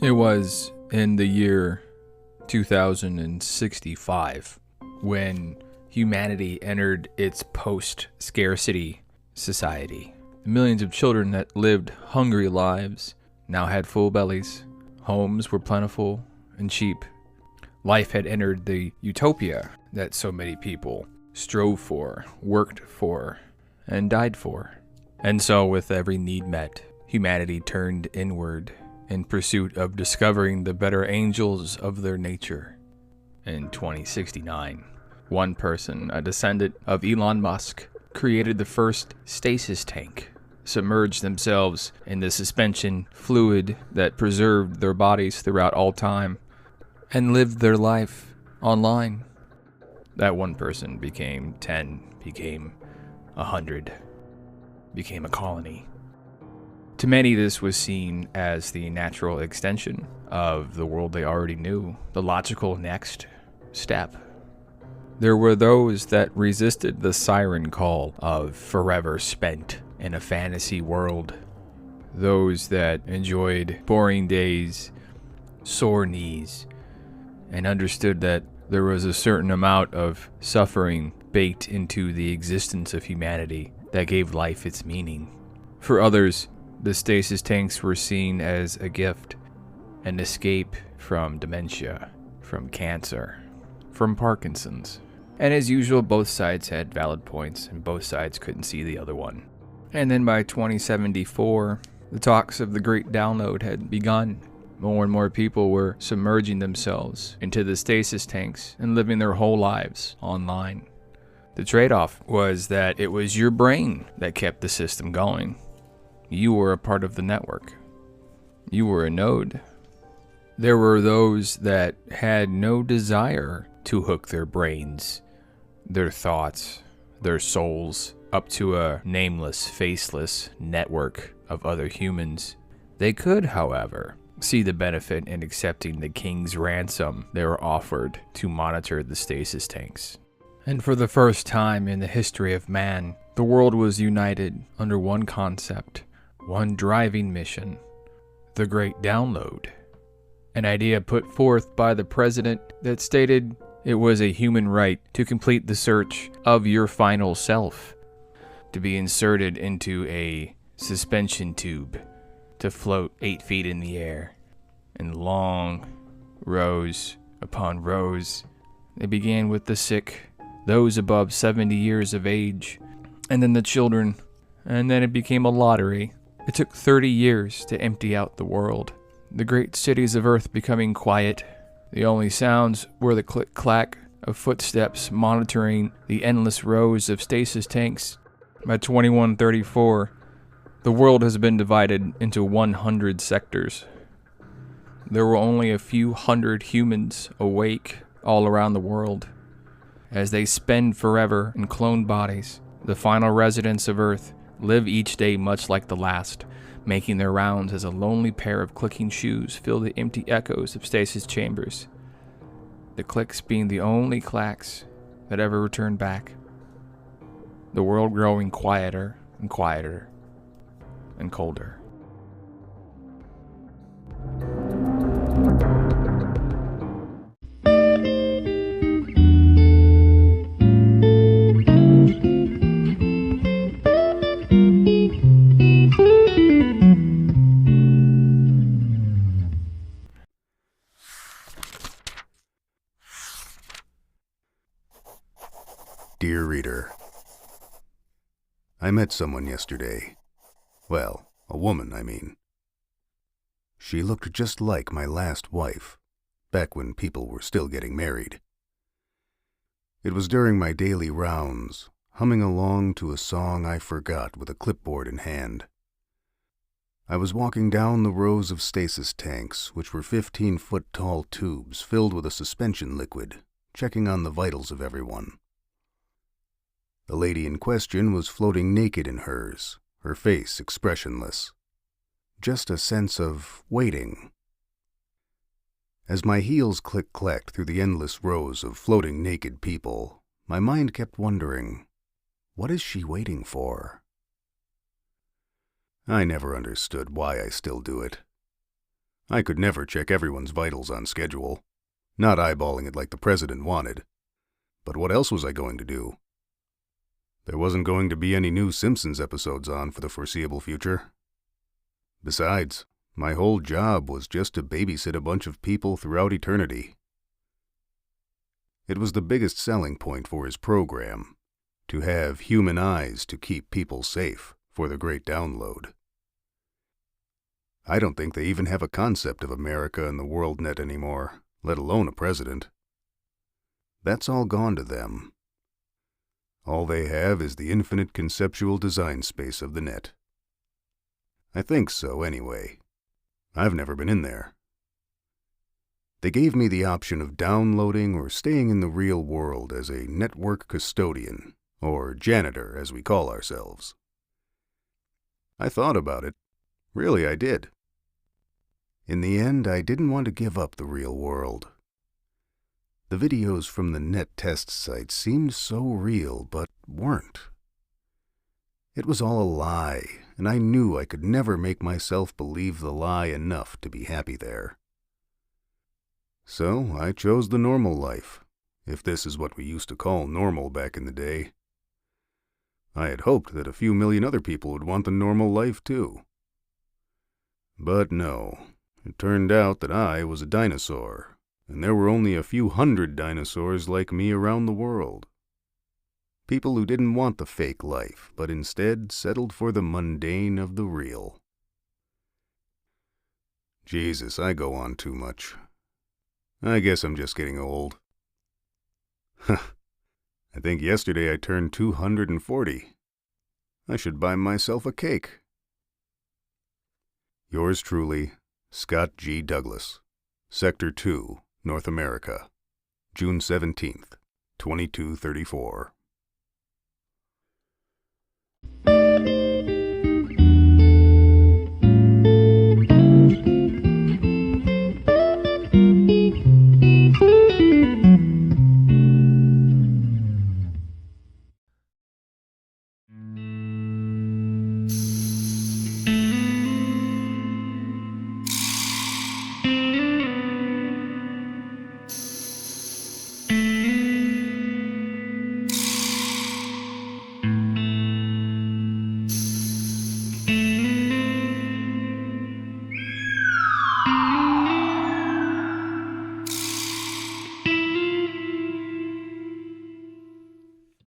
It was in the year 2065 when humanity entered its post-scarcity society. The millions of children that lived hungry lives now had full bellies. Homes were plentiful and cheap. Life had entered the utopia that so many people strove for, worked for, and died for. And so, with every need met, humanity turned inward in pursuit of discovering the better angels of their nature. In 2069, one person, a descendant of Elon Musk, created the first stasis tank, submerged themselves in the suspension fluid that preserved their bodies throughout all time, and lived their life online. That one person became 10, became 100, became a colony. To many, this was seen as the natural extension of the world they already knew, the logical next step. There were those that resisted the siren call of forever spent in a fantasy world. Those that enjoyed boring days, sore knees, and understood that there was a certain amount of suffering baked into the existence of humanity that gave life its meaning. For others, the stasis tanks were seen as a gift, an escape from dementia, from cancer, from Parkinson's. And as usual, both sides had valid points, and both sides couldn't see the other one. And then by 2074, the talks of the Great Download had begun. More and more people were submerging themselves into the stasis tanks and living their whole lives online. The trade-off was that it was your brain that kept the system going. You were a part of the network. You were a node. There were those that had no desire to hook their brains, their thoughts, their souls up to a nameless, faceless network of other humans. They could, however, see the benefit in accepting the king's ransom they were offered to monitor the stasis tanks. And for the first time in the history of man, the world was united under one concept, one driving mission: the Great Download. An idea put forth by the president that stated it was a human right to complete the search of your final self, to be inserted into a suspension tube, to float 8 feet in the air, in long rows upon rows. They began with the sick, those above 70 years of age, and then the children, and then it became a lottery. It took 30 years to empty out the world, the great cities of Earth becoming quiet. The only sounds were the click-clack of footsteps monitoring the endless rows of stasis tanks. By 2134, the world has been divided into 100 sectors. There were only a few hundred humans awake all around the world. As they spend forever in cloned bodies, the final residents of Earth live each day much like the last, making their rounds as a lonely pair of clicking shoes fill the empty echoes of stasis chambers, the clicks being the only clacks that ever return back. The world growing quieter and quieter and colder. Dear Reader, I met someone yesterday. Well, a woman, I mean. She looked just like my last wife, back when people were still getting married. It was during my daily rounds, humming along to a song I forgot with a clipboard in hand. I was walking down the rows of stasis tanks, which were 15-foot-tall tubes filled with a suspension liquid, checking on the vitals of everyone. The lady in question was floating naked in hers, her face expressionless. Just a sense of waiting. As my heels click-clacked through the endless rows of floating naked people, my mind kept wondering, what is she waiting for? I never understood why I still do it. I could never check everyone's vitals on schedule, not eyeballing it like the president wanted. But what else was I going to do? There wasn't going to be any new Simpsons episodes on for the foreseeable future. Besides, my whole job was just to babysit a bunch of people throughout eternity. It was the biggest selling point for his program, to have human eyes to keep people safe for the great download. I don't think they even have a concept of America and the world net anymore, let alone a president. That's all gone to them. All they have is the infinite conceptual design space of the net. I think so, anyway. I've never been in there. They gave me the option of downloading or staying in the real world as a network custodian, or janitor, as we call ourselves. I thought about it. Really, I did. In the end, I didn't want to give up the real world. The videos from the net test site seemed so real, but weren't. It was all a lie, and I knew I could never make myself believe the lie enough to be happy there. So I chose the normal life, if this is what we used to call normal back in the day. I had hoped that a few million other people would want the normal life too. But no, it turned out that I was a dinosaur, and there were only a few hundred dinosaurs like me around the world. People who didn't want the fake life, but instead settled for the mundane of the real. Jesus, I go on too much. I guess I'm just getting old. I think yesterday I turned 240. I should buy myself a cake. Yours truly, Scott G. Douglas, Sector 2, North America, June 17th, 2234.